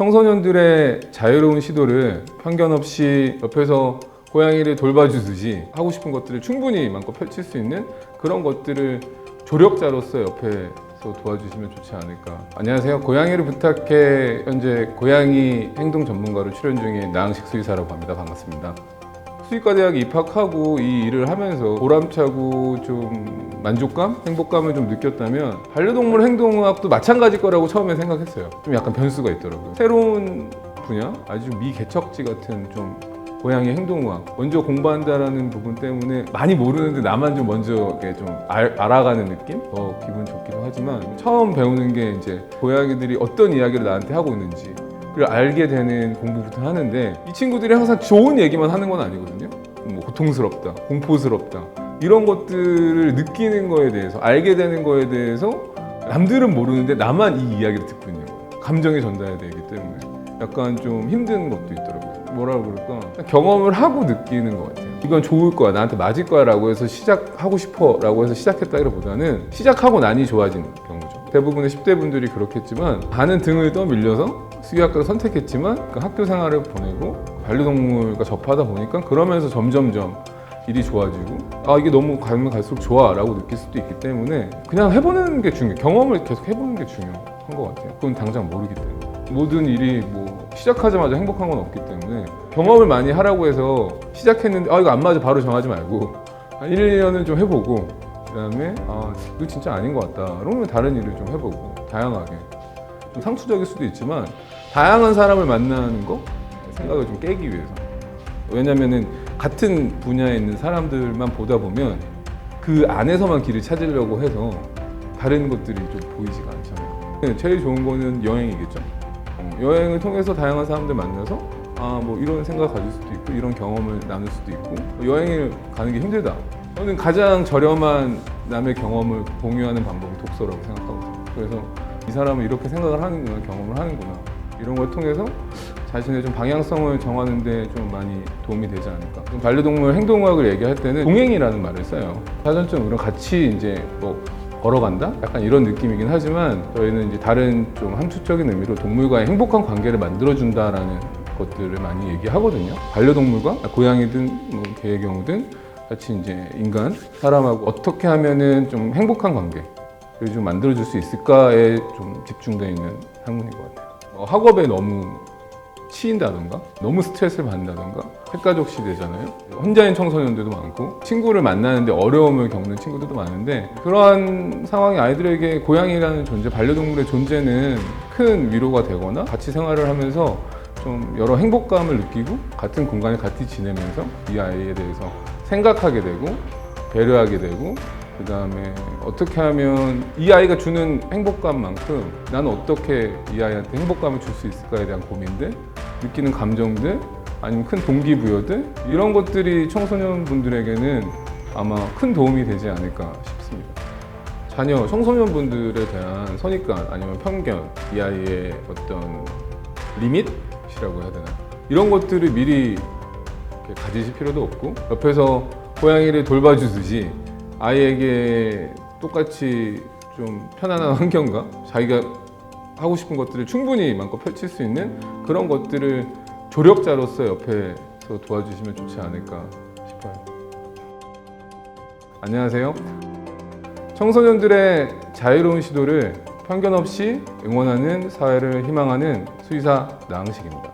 청소년들의 자유로운 시도를 편견 없이 옆에서 고양이를 돌봐주듯이 하고 싶은 것들을 충분히 마음껏 펼칠 수 있는 그런 것들을 조력자로서 옆에서 도와주시면 좋지 않을까. 안녕하세요. 고양이를 부탁해 현재 고양이 행동 전문가로 출연 중인 나항식 수의사라고 합니다. 반갑습니다. 수의과 대학에 입학하고 이 일을 하면서 보람차고 좀 만족감, 행복감을 좀 느꼈다면 반려동물 행동학도 마찬가지일 거라고 처음에 생각했어요. 좀 약간 변수가 있더라고요. 새로운 분야, 아주 미개척지 같은 좀 고양이 행동학 먼저 공부한다라는 부분 때문에 많이 모르는데 나만 좀 먼저 이렇게 좀 알아가는 느낌? 더 기분 좋기도 하지만 처음 배우는 게 이제 고양이들이 어떤 이야기를 나한테 하고 있는지 그걸 알게 되는 공부부터 하는데 이 친구들이 항상 좋은 얘기만 하는 건 아니거든요. 뭐 고통스럽다, 공포스럽다 이런 것들을 느끼는 거에 대해서 알게 되는 거에 대해서 남들은 모르는데 나만 이 이야기를 듣고 있는 거예요. 감정이 전달이 되기 때문에 약간 좀 힘든 것도 있더라고요. 뭐라고 그럴까? 경험을 하고 느끼는 것 같아요. 이건 좋을 거야, 나한테 맞을 거야 라고 해서 시작하고 싶어 라고 해서 시작했다기보다는 시작하고 나니 좋아진 경우죠. 대부분의 10대 분들이 그렇겠지만 반은 등을 떠밀려서 수의학과를 선택했지만 그 학교 생활을 보내고 반려동물과 접하다 보니까 그러면서 점점점 일이 좋아지고 이게 너무 가면 갈수록 좋아 라고 느낄 수도 있기 때문에 그냥 해보는 게 중요해요. 경험을 계속 해보는 게 중요한 것 같아요. 그건 당장 모르기 때문에 모든 일이 뭐 시작하자마자 행복한 건 없기 때문에 경험을 많이 하라고 해서 시작했는데 이거 안 맞아 바로 정하지 말고 1, 2년은 좀 해보고 그 다음에 이거 진짜 아닌 것 같다 그러면 다른 일을 좀 해보고 다양하게 좀 상투적일 수도 있지만 다양한 사람을 만나는 거 생각을 좀 깨기 위해서. 왜냐면은 같은 분야에 있는 사람들만 보다 보면 그 안에서만 길을 찾으려고 해서 다른 것들이 좀 보이지가 않잖아요. 제일 좋은 거는 여행이겠죠. 여행을 통해서 다양한 사람들 만나서 뭐 이런 생각 가질 수도 있고 이런 경험을 나눌 수도 있고 여행을 가는 게 힘들다. 저는 가장 저렴한 남의 경험을 공유하는 방법은 독서라고 생각하거든요. 그래서 이 사람은 이렇게 생각을 하는구나, 경험을 하는구나 이런 걸 통해서 자신의 좀 방향성을 정하는 데 좀 많이 도움이 되지 않을까. 반려동물 행동학을 얘기할 때는 동행이라는 말을 써요. 사전적으로 같이 이제 뭐 걸어간다? 약간 이런 느낌이긴 하지만 저희는 이제 다른 좀 함축적인 의미로 동물과의 행복한 관계를 만들어준다라는 것들을 많이 얘기하거든요. 반려동물과 고양이든 뭐 개의 경우든 같이 이제 인간, 사람하고 어떻게 하면은 좀 행복한 관계를 좀 만들어줄 수 있을까에 좀 집중되어 있는 학문인 것 같아요. 학업에 너무 치인다던가 너무 스트레스를 받는다던가 핵가족 시대잖아요. 혼자인 청소년들도 많고 친구를 만나는데 어려움을 겪는 친구들도 많은데 그러한 상황이 아이들에게 고양이라는 존재, 반려동물의 존재는 큰 위로가 되거나 같이 생활을 하면서 좀 여러 행복감을 느끼고 같은 공간에 같이 지내면서 이 아이에 대해서 생각하게 되고 배려하게 되고 그 다음에 어떻게 하면 이 아이가 주는 행복감만큼 나는 어떻게 이 아이한테 행복감을 줄 수 있을까에 대한 고민들, 느끼는 감정들, 아니면 큰 동기부여들 이런 것들이 청소년분들에게는 아마 큰 도움이 되지 않을까 싶습니다. 자녀, 청소년분들에 대한 선입관 아니면 편견, 이 아이의 어떤 리밋이라고 해야 되나 이런 것들을 미리 이렇게 가지실 필요도 없고 옆에서 고양이를 돌봐주듯이 아이에게 똑같이 좀 편안한 환경과 자기가 하고 싶은 것들을 충분히 마음껏 펼칠 수 있는 그런 것들을 조력자로서 옆에서 도와주시면 좋지 않을까 싶어요. 안녕하세요. 청소년들의 자유로운 시도를 편견 없이 응원하는 사회를 희망하는 수의사 나항식입니다.